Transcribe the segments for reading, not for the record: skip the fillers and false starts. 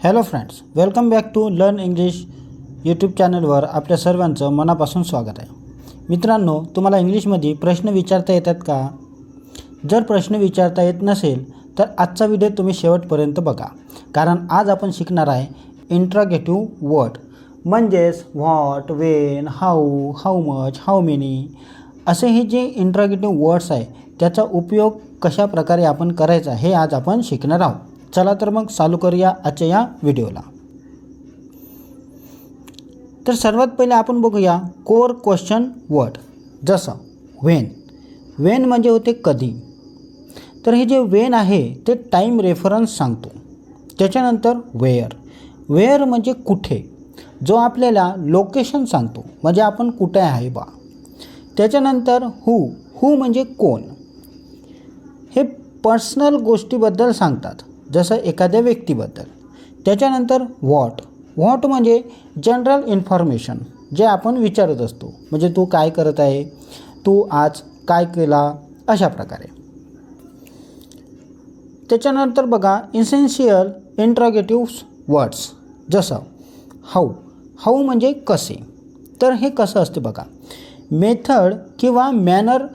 Hello friends, welcome back to learn English YouTube चॅनलवर आपल्या सर्वांचं मनापासून स्वागत आहे. मित्रांनो, तुम्हाला इंग्लिशमध्ये प्रश्न विचारता येतात का? जर प्रश्न विचारता येत नसेल तर आजचा व्हिडिओ तुम्ही शेवटपर्यंत बघा, कारण आज आपण शिकणार आहे इंट्रोगेटिव्ह वर्ड म्हणजेच what, Wien, how, how much, how many असे हे जे इंट्रोगेटिव्ह वर्ड्स आहे त्याचा उपयोग कशा प्रकारे आपण करायचा हे आज आपण शिकणार आहोत. चला तर मग चालू करूया आजच्या या व्हिडिओला. तर सर्वात पहिले आपण बघूया कोर क्वेश्चन वर्ड, जसं व्हेन. व्हेन म्हणजे होते कधी. तर हे जे व्हेन आहे ते टाईम रेफरन्स सांगतो. त्याच्यानंतर वेअर. वेअर म्हणजे कुठे, जो आपल्याला लोकेशन सांगतो, म्हणजे आपण कुठे आहे बा. त्याच्यानंतर हू. हू म्हणजे कोण. हे पर्सनल गोष्टीबद्दल सांगतात, जसं एखाद्या व्यक्तीबद्दल. त्याच्यानंतर व्हॉट. व्हॉट म्हणजे जनरल इन्फॉर्मेशन, जे आपण विचारत असतो, म्हणजे तू काय करत आहे, तू आज काय केला, अशा प्रकारे. त्याच्यानंतर बघा इसेन्शियल इंट्रोगेटिव्ह वर्ड्स, जसं हाऊ. हाऊ म्हणजे कसे. तर हे कसं असते बघा, मेथड किंवा मॅनर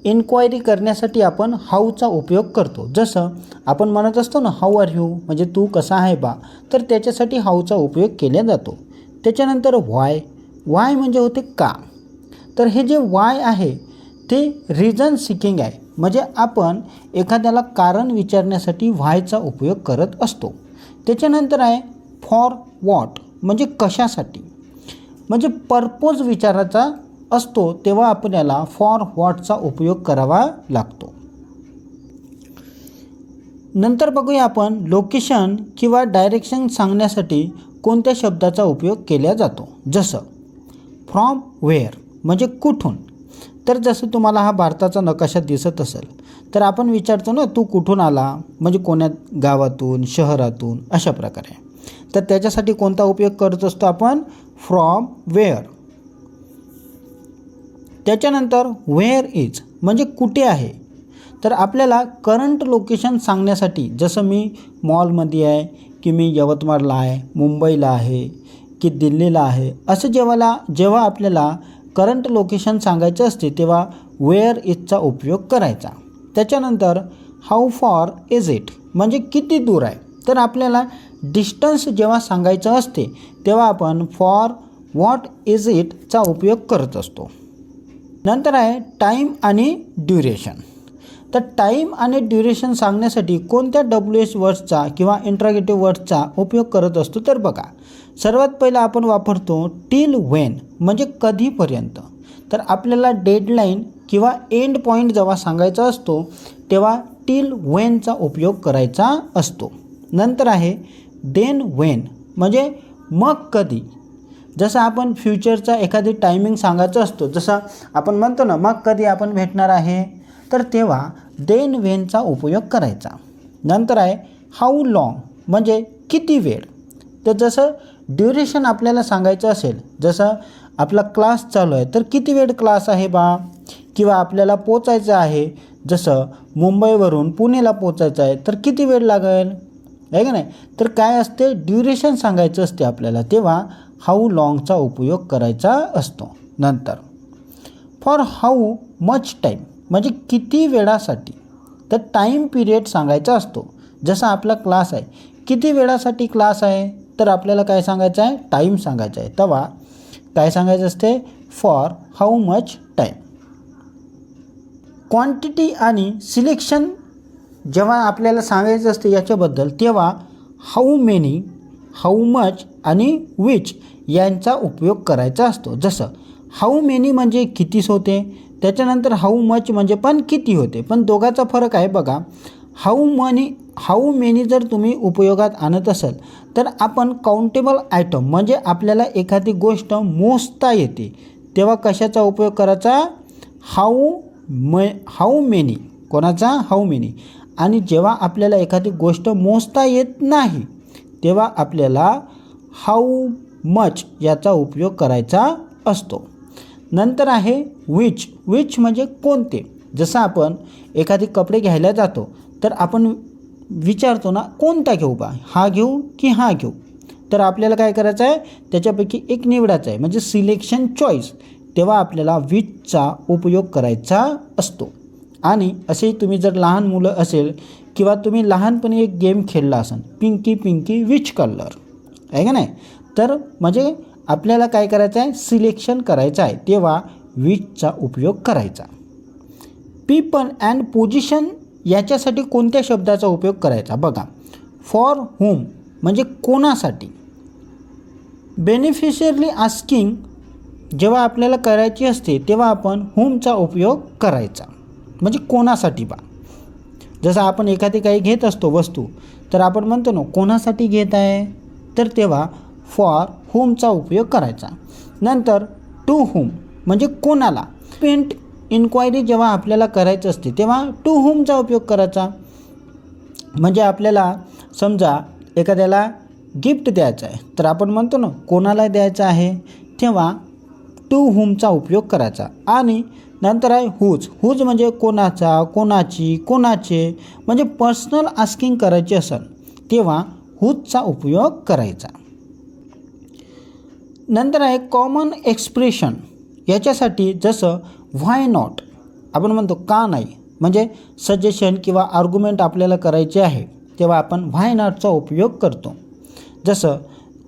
इन्क्वायरी करण्यासाठी आपण हाऊचा उपयोग करतो. जसं आपण म्हणत असतो ना, हाऊ आर यू, म्हणजे तू कसा आहे बा, तर त्याच्यासाठी हाऊचा उपयोग केला जातो. त्याच्यानंतर व्हाय. व्हाय म्हणजे होते का. तर हे जे व्हाय आहे ते रिझन सिकिंग आहे, म्हणजे आपण एखाद्याला कारण विचारण्यासाठी व्हायचा उपयोग करत असतो. त्याच्यानंतर आहे फॉर व्हॉट, म्हणजे कशासाठी, म्हणजे पर्पोज विचाराचा असतो, तेव्हा आपल्याला फॉर व्हॉटचा उपयोग करावा लागतो. नंतर बघूया आपण लोकेशन किंवा डायरेक्शन सांगण्यासाठी कोणत्या शब्दाचा उपयोग केला जातो. जसं फ्रॉम वेअर म्हणजे कुठून. तर जसं तुम्हाला हा भारताचा नकाशा दिसत असेल तर आपण विचारतो ना, तू कुठून आला, म्हणजे कोण्या गावातून, शहरातून, अशा प्रकारे. तर त्याच्यासाठी कोणता उपयोग करत असतो आपण, फ्रॉम वेअर. त्याच्यानंतर वेअर इज म्हणजे कुठे आहे. तर आपल्याला करंट लोकेशन सांगण्यासाठी, जसं मी मॉलमध्ये आहे, की मी यवतमाळला आहे, मुंबईला आहे, की दिल्लीला आहे, असं जेव्हा आपल्याला करंट लोकेशन सांगायचं असते तेव्हा वेअर इजचा उपयोग करायचा. त्याच्यानंतर हाऊ फॉर इज इट म्हणजे किती दूर आहे. तर आपल्याला डिस्टन्स जेव्हा सांगायचं असते तेव्हा आपण फॉर व्हॉट इज इटचा उपयोग करत असतो. नंतर आहे टाईम आणि ड्युरेशन. तर टाईम आणि ड्युरेशन सांगण्यासाठी कोणत्या WH वर्ड्सचा किंवा इंट्रोगेटिव्ह वर्ड्सचा उपयोग करत असतो. तर बघा, सर्वात पहिला आपण वापरतो टिल व्हेन म्हणजे कधीपर्यंत. तर आपल्याला डेडलाईन किंवा एंड पॉईंट जेव्हा सांगायचा असतो तेव्हा टिल व्हेनचा उपयोग करायचा असतो. नंतर आहे देन व्हेन म्हणजे मग कधी. जसं आपण फ्युचरचा एखादी टायमिंग सांगायचं असतो, जसं आपण म्हणतो ना, मग कधी आपण भेटणार आहे, तर तेव्हा देन व्हेनचा उपयोग करायचा. नंतर आहे हाऊ लॉंग म्हणजे किती वेळ. तर जसं ड्युरेशन आपल्याला सांगायचं असेल, जसं आपला क्लास चालू आहे तर किती वेळ क्लास आहे बा, किंवा आपल्याला पोचायचं आहे, जसं मुंबईवरून पुणेला पोचायचं आहे तर किती वेळ लागेल, आहे का नाही. तर काय असते, ड्युरेशन सांगायचं असते आपल्याला, तेव्हा हाऊ लॉंगचा उपयोग करायचा असतो. नंतर फॉर हाऊ मच टाईम म्हणजे किती वेळासाठी. तर टाईम पिरियड सांगायचा असतो. जसा आपला क्लास आहे, किती वेळासाठी क्लास आहे, तर आपल्याला काय सांगायचं आहे, टाईम सांगायचा आहे, तेव्हा काय सांगायचं असते, for how much time. Quantity आणि सिलेक्शन जेव्हा आपल्याला सांगायचं असते याच्याबद्दल, तेव्हा हाऊ मेनी, हाऊ मच आणि विच यांचा उपयोग करायचा असतो. जसं हाऊ मेनी म्हणजे कितीच होते, त्याच्यानंतर हाऊ मच म्हणजे पण किती होते, पण दोघांचा फरक आहे बघा. हाऊ मेनी जर तुम्ही उपयोगात आणत असाल तर आपण काउंटेबल आयटम म्हणजे आपल्याला एखादी गोष्ट मोजता येते, तेव्हा कशाचा उपयोग करायचा, हाऊ मेनी. कोणाचा, हाऊ मेनी. आणि जेव्हा आपल्याला एखादी गोष्ट मोजता येत नाही तेव्हा आपल्याला हाऊ मच याचा उपयोग करायचा असतो. नंतर आहे विच. विच म्हणजे कोणते. जसं आपण एखादी कपडे घ्यायला जातो तर आपण विचारतो ना कोणता घेऊ बा, हा घेऊ की हा घेऊ, तर आपल्याला काय करायचं आहे, त्याच्यापैकी एक निवडायचं आहे, म्हणजे सिलेक्शन चॉईस. तेव्हा आपल्याला विचचा उपयोग करायचा असतो. आणि असे तुम्ही जर लहान मुलं असेल किंवा तुम्ही लहानपणी एक गेम खेळला असेल, पिंकी पिंकी विच कलर, आहे का नाही, तर म्हणजे आपल्याला काय करायचं आहे, सिलेक्शन करायचं आहे, तेव्हा विचचा उपयोग करायचा. पीपल अँड पोझिशन याच्यासाठी कोणत्या शब्दाचा उपयोग करायचा बघा. फॉर हुम म्हणजे कोणासाठी. बेनिफिशियरली आस्किंग जेव्हा आपल्याला करायची असते तेव्हा आपण हुमचा उपयोग करायचा, म्हणजे कोणासाठी बा. जसं आपण एखादी काही घेत असतो वस्तू, तर आपण म्हणतो ना कोणासाठी घेत आहे, तर तेव्हा फॉर हुमचा उपयोग करायचा. नंतर टू हुम म्हणजे कोणाला. पेंट इन्क्वायरी जेव्हा आपल्याला करायचं असते तेव्हा टू हुमचा उपयोग करायचा. म्हणजे आपल्याला समजा एखाद्याला गिफ्ट द्यायचं आहे, तर आपण म्हणतो ना कोणाला द्यायचं आहे, तेव्हा टू हुमचा उपयोग करायचा. आणि नंतर आहे हुज. हुज म्हणजे कोणाचा, कोणाची, कोणाचे, म्हणजे पर्सनल आस्किंग करायची असेल तेव्हा हुजचा उपयोग करायचा. नंतर आहे कॉमन एक्सप्रेशन. याच्यासाठी जसं व्हाय नॉट आपण म्हणतो का नाही, म्हणजे सजेशन किंवा आर्ग्युमेंट आपल्याला करायचे आहे तेव्हा आपण व्हाय नॉटचा उपयोग करतो. जसं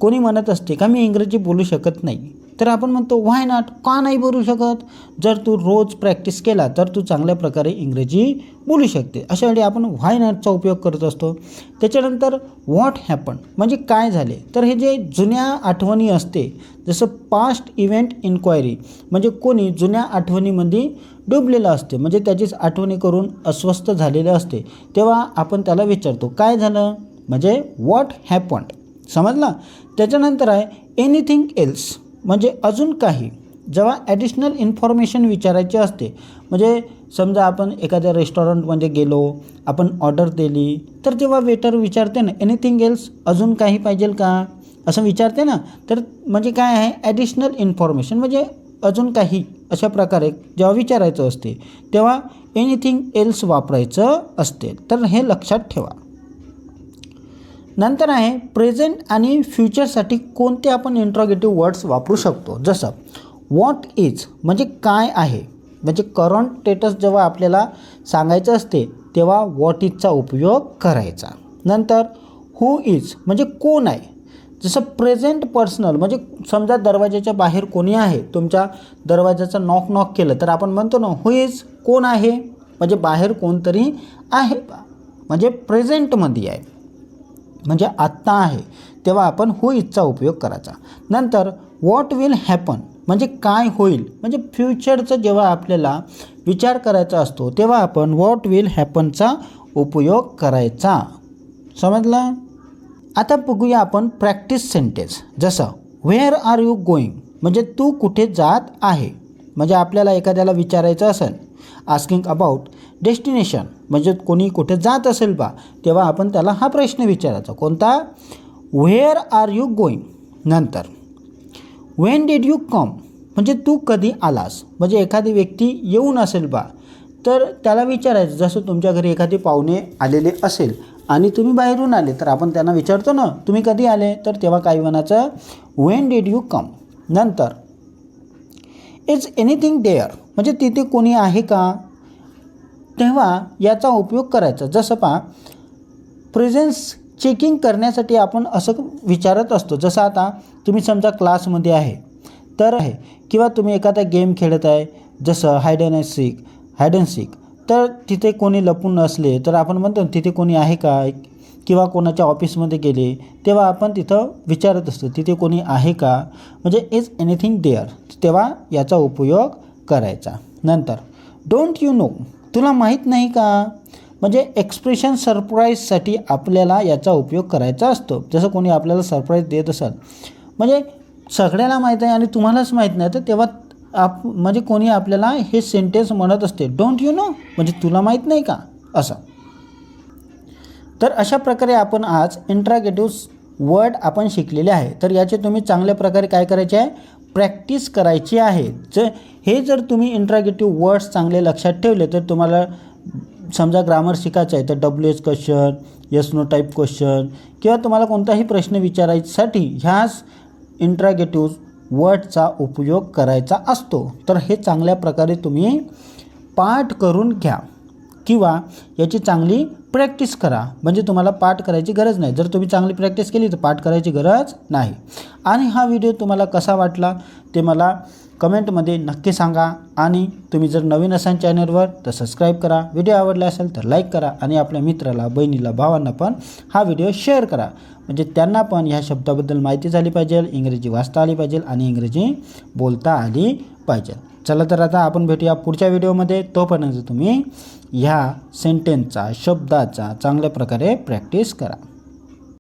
कोणी म्हणत असते का मी इंग्रजी बोलू शकत नाही, तर आपण म्हणतो व्हाय नॉट, का नाही बोलू शकत. जर तू रोज प्रॅक्टिस केला तर तू चांगल्या प्रकारे इंग्रजी बोलू शकते. अशा वेळी आपण व्हाय नॉटचा उपयोग करत असतो. त्याच्यानंतर व्हॉट हॅपन म्हणजे काय झाले, तर हे जे जुन्या आठवणी असते, जसं पास्ट इव्हेंट इन्क्वायरी म्हणजे कोणी जुन्या आठवणीमध्ये डुबलेलं असते, म्हणजे त्याचीच आठवणी करून अस्वस्थ झालेलं असते, तेव्हा आपण त्याला विचारतो काय झालं, म्हणजे व्हॉट हॅपन्ड. समजला. त्याच्यानंतर आहे एनिथिंग एल्स म्हणजे अजून काही. जेव्हा ॲडिशनल इन्फॉर्मेशन विचारायची असते, म्हणजे समजा आपण एखाद्या रेस्टॉरंटमध्ये गेलो, आपण ऑर्डर दिली, तर तेव्हा वेटर विचारते ना एनिथिंग एल्स, अजून काही पाहिजे का, असं विचारते ना. तर म्हणजे काय आहे, ॲडिशनल इन्फॉर्मेशन म्हणजे अजून काही, अशा प्रकारे जेव्हा विचारायचं असते तेव्हा एनिथिंग एल्स वापरायचं असते. तर हे लक्षात ठेवा. नंतर आहे प्रेझेंट आणि फ्युचरसाठी कोणते आपण इंट्रोगेटिव्ह वर्ड्स वापरू शकतो. जसं व्हॉट इज म्हणजे काय आहे, म्हणजे करंट स्टेटस जेव्हा आपल्याला सांगायचं असते तेव्हा व्हॉट इजचा उपयोग करायचा. नंतर हू इज म्हणजे कोण आहे. जसं प्रेझेंट पर्सनल म्हणजे समजा दरवाजाच्या बाहेर कोणी आहे, तुमच्या दरवाजाचा नॉक नॉक केलं तर आपण म्हणतो ना हू इज, कोण आहे, म्हणजे बाहेर कोणतरी आहे, म्हणजे प्रेझेंटमध्ये आहे, म्हणजे आत्ता आहे, तेव्हा आपण हू इजचा उपयोग करायचा. नंतर व्हॉट विल हॅपन म्हणजे काय होईल, म्हणजे फ्युचरचं जेव्हा आपल्याला विचार करायचा असतो तेव्हा आपण व्हॉट विल हॅपनचा उपयोग करायचा. समजला. आता बघूया आपण प्रॅक्टिस सेंटेन्स. जसं व्हेअर आर यू गोईंग म्हणजे तू कुठे जात आहे, म्हणजे आपल्याला एखाद्याला विचारायचं असेल. आस्किंग अबाउट डेस्टिनेशन म्हणजे कोणी कुठे जात असेल बा, तेव्हा आपण त्याला हा प्रश्न विचारायचा, कोणता, व्हेअर आर यू गोईंग. नंतर व्हेन डिड यू कम म्हणजे तू कधी आलास, म्हणजे एखादी व्यक्ती येऊन असेल बा, तर त्याला विचारायचं. जसं तुमच्या घरी एखादी पाहुणे आलेले असेल आणि तुम्ही बाहेरून आले, तर आपण त्यांना विचारतो ना तुम्ही कधी आले, तर तेव्हा काय म्हणायचं, व्हेन डिड यू कम. नंतर इज एनिथिंग देअर म्हणजे तिथे कोणी आहे का, तेव्हा याचा उपयोग करायचा. जसं पहा प्रेझेन्स चेकिंग करण्यासाठी आपण असं विचारत असतो. जसं आता तुम्ही समजा क्लासमध्ये आहे तर आहे, किंवा तुम्ही एखादा गेम खेळत आहे जसं हाईड अँड सीक, तर तिथे कोणी लपून नसले तर आपण म्हणतो तिथे कोणी आहे का, किंवा कोणाच्या ऑफिसमध्ये गेले तेव्हा आपण तिथं विचारत असतो तिथे कोणी आहे का, म्हणजे इज एनिथिंग देअर, तेव्हा याचा उपयोग करायचा. नंतर डोंट यू नो तुला माहीत नाही का, म्हणजे एक्सप्रेशन सरप्राईजसाठी आपल्याला याचा उपयोग करायचा असतो. जसं कोणी आपल्याला सरप्राईज देत असेल, म्हणजे सगळ्याला माहीत आहे आणि तुम्हालाच माहीत नाही, तर तेव्हा म्हणजे कोणी आपल्याला हे सेंटेन्स म्हणत असते, डोंट यू नो म्हणजे तुला माहीत नाही का, असं. तर अशा प्रकारे आपण आज इंट्रोगेटिव्ह वर्ड आपण शिकलेले आहे. तर याचे तुम्ही चांगल्या प्रकारे काय करायचे आहे, प्रॅक्टिस करायची आहे. हे जर तुम्ही इंट्रोगेटिव्ह वर्ड्स चांगले लक्षात ठेवले तर तुम्हाला समजा ग्रामर शिकायचं आहे तर WH question, yes no type question किंवा तुम्हाला कोणताही प्रश्न विचारायसाठी ह्याच इंट्रॅगेटिव्ह वर्डचा उपयोग करायचा असतो. तर हे चांगल्या प्रकारे तुम्ही पाठ करून घ्या किंवा याची चांगली प्रॅक्टिस करा. म्हणजे तुम्हाला पाठ करायची गरज नाही. जर तुम्ही चांगली प्रॅक्टिस केली तर पाठ करायची गरज नाही. आणि हा व्हिडिओ तुम्हाला कसा वाटला ते मला कमेंटमध्ये नक्की सांगा. आणि तुम्ही जर नवीन असाल चॅनलवर तर सबस्क्राईब करा. व्हिडिओ आवडला असेल तर लाईक करा आणि आपल्या मित्राला, बहिणीला, भावांना पण हा व्हिडिओ शेअर करा. म्हणजे त्यांना पण ह्या शब्दाबद्दल माहिती झाली पाहिजे, इंग्रजी वाचता आली पाहिजे आणि इंग्रजी बोलता आली पाहिजे. चला तर आता आपण भेटूया पुढच्या व्हिडिओमध्ये. तोपर्यंत तुम्ही ह्या सेंटेन्सचा, शब्दाचा चांगल्या प्रकारे प्रॅक्टिस करा.